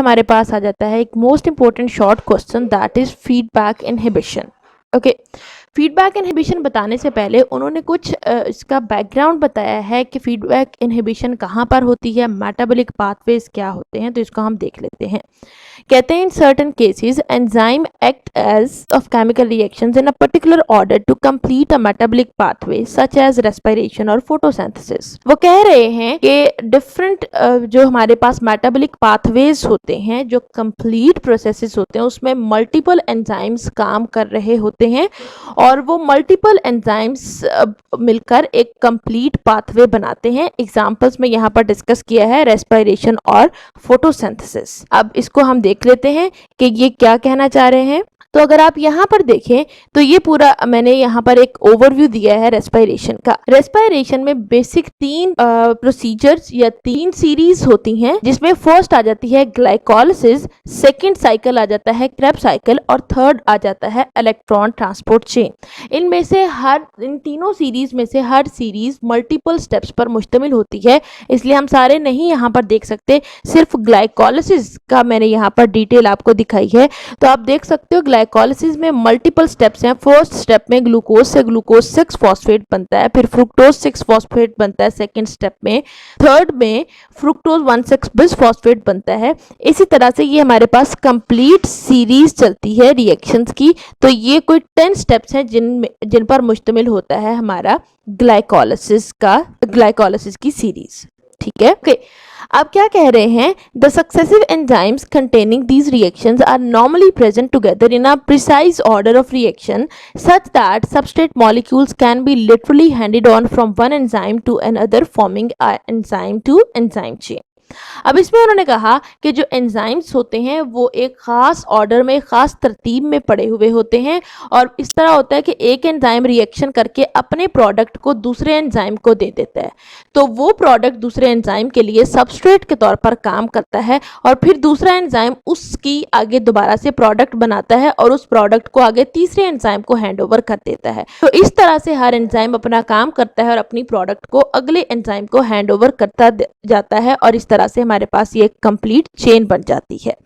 हमारे पास आ जाता है एक most important short question, that is feedback inhibition. Okay, feedback inhibition बताने से पहले उन्होंने कुछ इसका बैकग्राउंड बताया है कि फीडबैक इनहिबिशन कहाँ पर होती है, मेटाबॉलिक पाथवेज क्या होते हैं, तो इसको हम देख लेते हैं। कहते हैं in certain cases enzyme act as of chemical reactions in a particular order to complete a metabolic pathway such as respiration और फोटोसिंथेसिस। वो कह रहे हैं कि डिफरेंट जो हमारे पास मेटाबॉलिक पाथवेज होते हैं, जो कंप्लीट प्रोसेसेस होते हैं, उसमें मल्टीपल एंजाइम्स काम कर रहे होते हैं और वो मल्टीपल एंजाइम्स मिलकर एक कंप्लीट पाथवे बनाते हैं। एग्जांपल्स में यहाँ पर डिस्कस किया है रेस्पिरेशन और फोटोसिंथेसिस। अब इसको हम देख लेते हैं कि ये क्या कहना चाह रहे हैं। तो अगर आप यहाँ पर देखें तो ये पूरा मैंने यहाँ पर एक ओवरव्यू दिया है रेस्पिरेशन का। रेस्पिरेशन में बेसिक 3 प्रोसीजर्स या 3 सीरीज होती हैं, जिसमें फर्स्ट आ जाती है ग्लाइकोलिसिस, सेकंड साइकिल आ जाता है क्रेब्स साइकिल और थर्ड आ जाता है इलेक्ट्रॉन ट्रांसपोर्ट चेन। इनमें से इन तीनों सीरीज में से हर सीरीज मल्टीपल स्टेप्स पर मुश्तमिल होती है, इसलिए हम सारे नहीं यहाँ पर देख सकते, सिर्फ ग्लाइकोलिसिस का मैंने यहाँ पर डिटेल आपको दिखाई है। तो आप देख सकते हो ग्लाइकोलिसिस में मल्टीपल स्टेप्स हैं। फर्स्ट स्टेप में ग्लूकोज से ग्लूकोज 6 फॉस्फेट बनता है, फिर फ्रुक्टोज 6 फॉस्फेट बनता है सेकंड स्टेप में, थर्ड में फ्रुक्टोज 1,6 बिस फॉस्फेट बनता है। इसी तरह से ये हमारे पास कंप्लीट सीरीज चलती है रिएक्शंस की। तो ये कोई 10 स्टेप्स हैं जिन पर मुश्तमिल होता है हमारा ग्लाइकोलिसिस की सीरीज। ठीक है, ओके। अब क्या कह रहे हैं, the successive enzymes containing these reactions are normally present together in a precise order of reaction such that substrate molecules can be literally handed on from one enzyme to another forming enzyme to enzyme chain. अब इसमें उन्होंने कहा कि जो enzymes होते हैं वो एक खास ऑर्डर में, खास तरतीब में पड़े हुए होते हैं और इस तरह होता है कि एक एंजाइम रिएक्शन करके अपने प्रोडक्ट को दूसरे एंजाइम को दे देता है, तो वो प्रोडक्ट दूसरे एंजाइम के लिए सबस्ट्रेट के तौर पर काम करता है और फिर दूसरा एंजाइम उसकी आगे दोबारा से प्रोडक्ट बनाता है और उस प्रोडक्ट को आगे तीसरे एंजाइम को हैंड ओवर कर देता है। तो इस तरह से हर एंजाइम अपना काम करता है और अपनी प्रोडक्ट को अगले एंजाइम को हैंड ओवर करता जाता है और इस तरह से हमारे पास ये कंप्लीट चेन बन जाती है।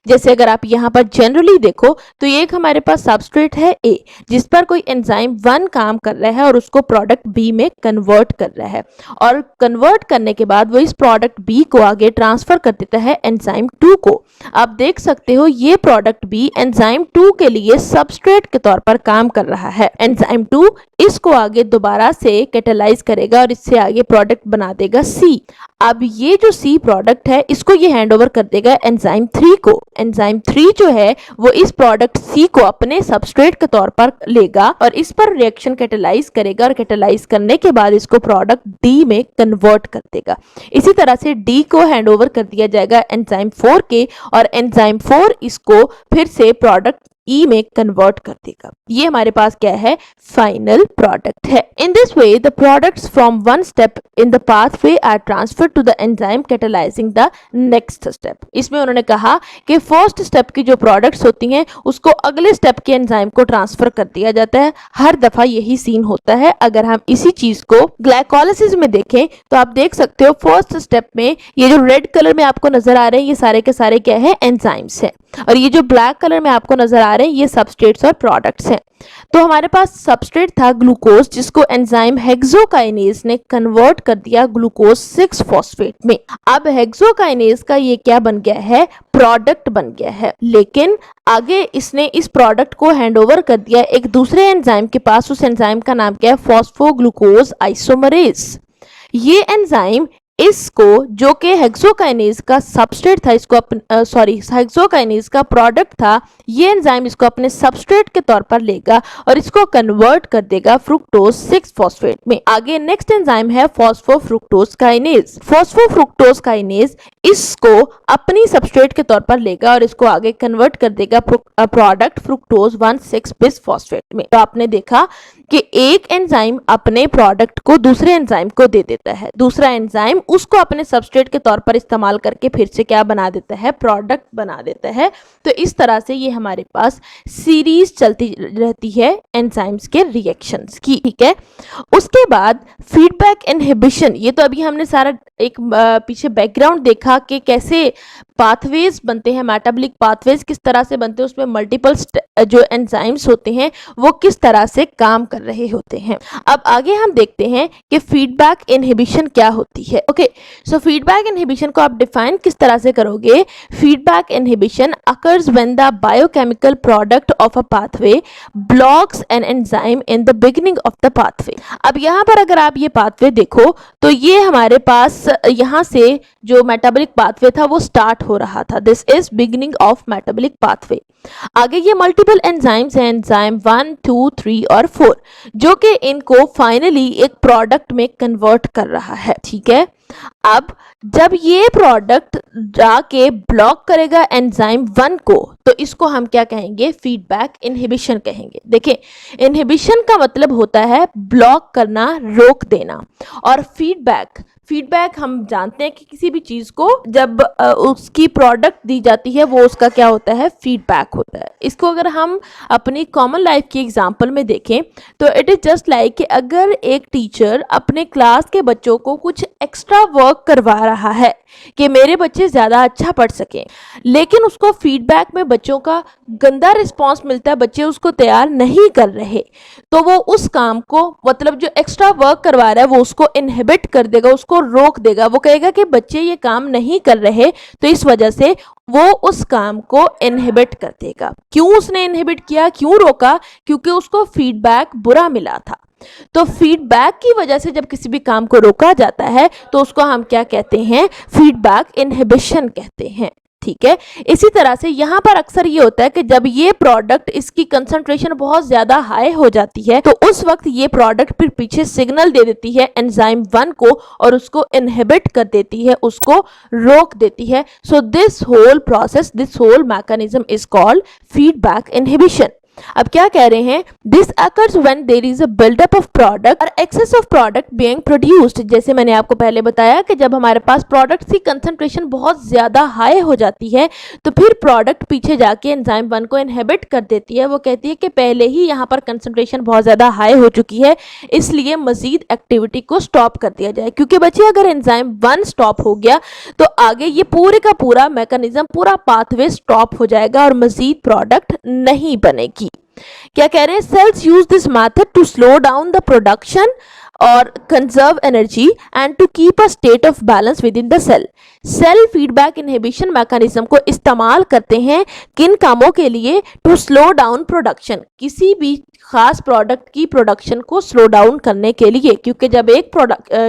जैसे अगर आप यहाँ पर जनरली देखो तो ये एक हमारे पास सबस्ट्रेट है A, जिस पर कोई एंजाइम 1 काम कर रहा है और उसको प्रोडक्ट B में कन्वर्ट कर रहा है और कन्वर्ट करने के बाद वो इस प्रोडक्ट B को आगे ट्रांसफर कर देता है एंजाइम 2 को। आप देख सकते हो ये प्रोडक्ट B एंजाइम 2 के लिए सबस्ट्रेट के तौर पर काम कर रहा है। एंजाइम 2 इसको आगे दोबारा से कैटालाइज करेगा और इससे आगे प्रोडक्ट बना देगा C। अब ये जो C प्रोडक्ट है इसको ये हैंड ओवर कर देगा एंजाइम 3 को। एंजाइम 3 जो है वो इस प्रोडक्ट C को अपने सबस्ट्रेट के तौर पर लेगा और इस पर रिएक्शन कैटालाइज करेगा और कैटालाइज करने के बाद इसको प्रोडक्ट D में कन्वर्ट कर देगा। इसी तरह से D को हैंड ओवर कर दिया जाएगा एंजाइम 4 के और एंजाइम 4 इसको फिर से प्रोडक्ट E में कन्वर्ट कर देगा। ये हमारे पास क्या है, फाइनल प्रोडक्ट है। In this way the products from one step in the pathway are transferred to the enzyme catalysing the next step. इसमें उन्होंने कहा कि फर्स्ट स्टेप की जो प्रोडक्ट्स होती हैं उसको अगले स्टेप के एंजाइम को ट्रांसफर कर दिया जाता है। हर दफा यही सीन होता है। अगर हम इसी चीज को ग्लाइकोलिसिस में देखें तो आप देख सकते हो फर्स्ट स्टेप में ये जो रेड कलर में आपको नजर आ रहे हैं ये सारे के सारे क्या है, एंजाइम्स हैं, और ये जो ब्लैक कलर में आपको नजर आ रहे हैं ये सबस्ट्रेट्स और प्रोडक्ट्स हैं। तो हमारे पास सबस्ट्रेट था ग्लूकोज, जिसको एंजाइम हेक्सोकाइनेज ने कन्वर्ट कर दिया ग्लूकोज 6 फॉस्फेट में। अब हेक्सोकाइनेज का ये क्या बन गया है, प्रोडक्ट बन गया है, लेकिन आगे इसने इस प्रोडक्ट को हैंड ओवर कर दिया एक दूसरे एंजाइम के पास। उस एंजाइम का नाम क्या है, फॉस्फोग्लूकोज आइसोमरेज। ये एंजाइम इसको, जो कि हेक्सोकाइनेज का सबस्ट्रेट था, इसको हेक्सोकाइनेज का प्रोडक्ट था, ये एंजाइम इसको अपने सबस्ट्रेट के तौर पर लेगा और इसको कन्वर्ट कर देगा फ्रुक्टोज 6 फॉस्फेट में। आगे नेक्स्ट एंजाइम है फॉस्फोफ्रुक्टोज काइनेज। फॉस्फोफ्रुक्टोज काइनेज इसको अपनी सबस्ट्रेट के तौर पर लेगा और इसको आगे कन्वर्ट कर देगा प्रोडक्ट फ्रुक्टोज 1,6 बिस फॉस्फेट में। तो आपने देखा कि एक एंजाइम अपने प्रोडक्ट को दूसरे एंजाइम को दे देता है, दूसरा एंजाइम उसको अपने सबस्ट्रेट के तौर पर इस्तेमाल करके फिर से क्या बना देता है, प्रोडक्ट बना देता है। तो इस तरह से ये हमारे पास सीरीज चलती रहती है एंजाइम्स के रिएक्शंस की, ठीक है। उसके बाद फीडबैक इनहिबिशन, ये तो अभी हमने सारा एक पीछे बैकग्राउंड देखा कि कैसे पाथवेज बनते हैं, मेटाबॉलिक पाथवेज किस तरह से बनते हैं, उसमें मल्टीपल जो एंजाइम्स होते हैं वो किस तरह से काम कर रहे होते हैं। अब आगे हम देखते हैं कि फीडबैक इनहिबिशन क्या होती है। ओके, सो फीडबैक इनहिबिशन को आप डिफाइन किस तरह से करोगे? Feedback inhibition occurs when the biochemical product of a pathway blocks an enzyme in the beginning of the pathway. अब यहाँ पर अगर आप ये पाथवे देखो तो ये हमारे पास यहाँ से जो मेटाबॉलिक पाथवे था वो स्टार्ट हो रहा था। This is beginning of metabolic pathway. आगे ये मल्टीपल एंजाइम्स हैं, एंजाइम 1, 2, 3 और 4, जो कि इनको फाइनली एक प्रोडक्ट में कन्वर्ट कर रहा है, ठीक है। अब जब ये प्रोडक्ट जाके ब्लॉक करेगा एंजाइम 1 को, तो इसको हम क्या कहेंगे? फीडबैक इनहिबिशन कहेंगे। देखिए, इनहिबिशन का मतलब होता है ब्लॉक करना, रोक देना, और फीडबैक हम जानते हैं कि किसी भी चीज को जब उसकी प्रोडक्ट दी जाती है वो उसका क्या होता है? फीडबैक होता है। इसको अगर हम अपनी कॉमन लाइफ की एग्जांपल में देखें तो इट इज जस्ट लाइक कि अगर एक टीचर अपने क्लास के बच्चों को कुछ एक्स्ट्रा वर्क करवा रहा है कि मेरे बच्चे ज़्यादा अच्छा पढ़ सकें, लेकिन उसको फीडबैक में बच्चों का गंदा रिस्पांस मिलता है, बच्चे उसको तैयार नहीं कर रहे, तो वो उस काम को, मतलब जो एक्स्ट्रा वर्क करवा रहा है, वो उसको इनहिबिट कर देगा, उसको रोक देगा। वो कहेगा कि बच्चे ये काम नहीं कर रहे, तो इस वजह से वो उस काम को इनहिबिट कर देगा। क्यों उसने इनहिबिट किया, क्यों रोका? क्योंकि उसको फीडबैक बुरा मिला था। तो फीडबैक की वजह से जब किसी भी काम को रोका जाता है तो उसको हम क्या कहते हैं? फीडबैक इनहिबिशन कहते हैं, ठीक है। इसी तरह से यहाँ पर अक्सर ये होता है कि जब ये प्रोडक्ट, इसकी कंसंट्रेशन बहुत ज्यादा हाई हो जाती है तो उस वक्त ये प्रोडक्ट फिर पीछे सिग्नल दे देती है एंजाइम 1 को और उसको इनहिबिट कर देती है, उसको रोक देती है। So this whole process, this whole mechanism is called feedback inhibition. अब क्या कह रहे हैं? This occurs when there is a buildup of product और excess of product being produced. जैसे मैंने आपको पहले बताया कि जब हमारे पास प्रोडक्ट की कंसंट्रेशन बहुत ज्यादा हाई हो जाती है तो फिर प्रोडक्ट पीछे जाके एंजाइम 1 को इनहिबिट कर देती है। वो कहती है कि पहले ही यहाँ पर कंसंट्रेशन बहुत ज्यादा हाई हो चुकी है, इसलिए मजीद एक्टिविटी को स्टॉप कर दिया जाए, क्योंकि बच्चे अगर एंजाइम 1 स्टॉप हो गया तो आगे ये पूरे का पूरा मैकेनिज्म, पूरा पाथवे स्टॉप हो जाएगा और मजीद प्रोडक्ट नहीं बनेगी। क्या कह रहे हैं? Cells use this method to slow down the production और conserve energy and to keep a state of balance within the cell. Cell feedback inhibition mechanism को इस्तेमाल करते हैं किन कामों के लिए? टू स्लो डाउन प्रोडक्शन, किसी भी खास प्रोडक्ट की प्रोडक्शन को स्लो डाउन करने के लिए, क्योंकि जब एक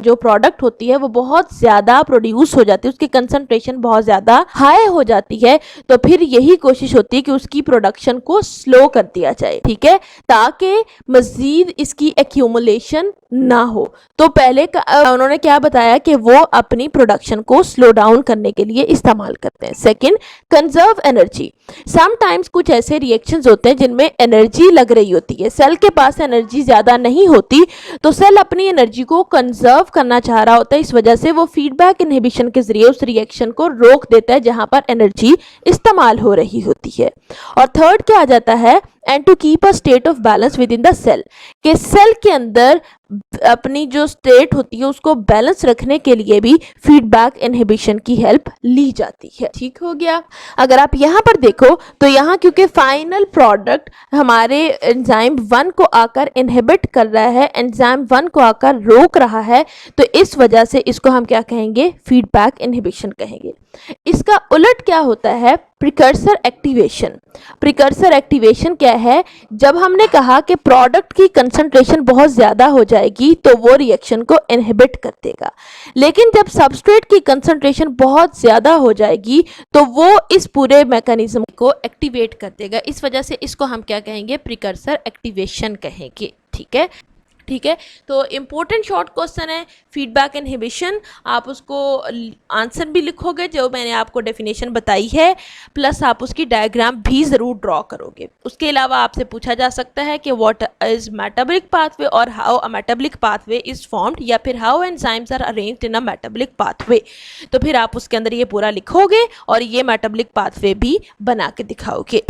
जो प्रोडक्ट होती है वो बहुत ज़्यादा प्रोड्यूस हो जाती है, उसकी कंसंट्रेशन बहुत ज़्यादा हाई हो जाती है, तो फिर यही कोशिश होती है कि उसकी प्रोडक्शन को स्लो कर दिया जाए, ठीक है, ताकि मजीद इसकी एक्यूमुलेशन ना हो। तो पहले उन्होंने क्या बताया कि वो अपनी प्रोडक्शन को स्लो डाउन करने के लिए इस्तेमाल करते हैं। Second, conserve energy. समटाइम्स कुछ ऐसे रिएक्शंस होते हैं जिनमें एनर्जी लग रही होती है, सेल के पास एनर्जी ज़्यादा नहीं होती, तो सेल अपनी एनर्जी को कंजर्व करना चाह रहा होता है, इस वजह से वो फीडबैक इनहिबिशन के जरिए उस रिएक्शन को रोक देता है जहां पर एनर्जी इस्तेमाल हो रही होती है। और थर्ड क्या आ जाता है? And to keep a state of balance within the cell, के सेल के अंदर अपनी जो स्टेट होती है उसको बैलेंस रखने के लिए भी फीडबैक इनहिबिशन की हेल्प ली जाती है। ठीक हो गया। अगर आप यहाँ पर देखो तो यहाँ क्योंकि फाइनल प्रोडक्ट हमारे एंजाइम 1 को आकर इनहिबिट कर रहा है, एंजाइम 1 को आकर रोक रहा है, तो इस वजह से इसको हम क्या कहेंगे? फीडबैक इनहिबिशन कहेंगे। इसका उलट क्या होता है? Precursor activation. प्रिकर्सर एक्टिवेशन क्या है? जब हमने कहा कि प्रोडक्ट की कंसंट्रेशन बहुत ज़्यादा हो जाएगी तो वो रिएक्शन को इनहिबिट कर देगा, लेकिन जब सबस्ट्रेट की कंसंट्रेशन बहुत ज़्यादा हो जाएगी तो वो इस पूरे मैकेनिज्म को एक्टिवेट कर देगा। इस वजह से इसको हम क्या कहेंगे? प्रिकर्सर एक्टिवेशन कहेंगे। ठीक है। ठीक है। तो इम्पोर्टेंट शॉर्ट क्वेश्चन है फीडबैक इनहिबिशन, आप उसको आंसर भी लिखोगे जो मैंने आपको डेफिनेशन बताई है, प्लस आप उसकी डायग्राम भी ज़रूर ड्रॉ करोगे। उसके अलावा आपसे पूछा जा सकता है कि व्हाट इज मेटाबॉलिक पाथवे और how a metabolic pathway is formed, या फिर how enzymes are arranged in a metabolic pathway. तो फिर आप उसके अंदर ये पूरा लिखोगे और ये मेटाबॉलिक पाथवे भी बना के दिखाओगे।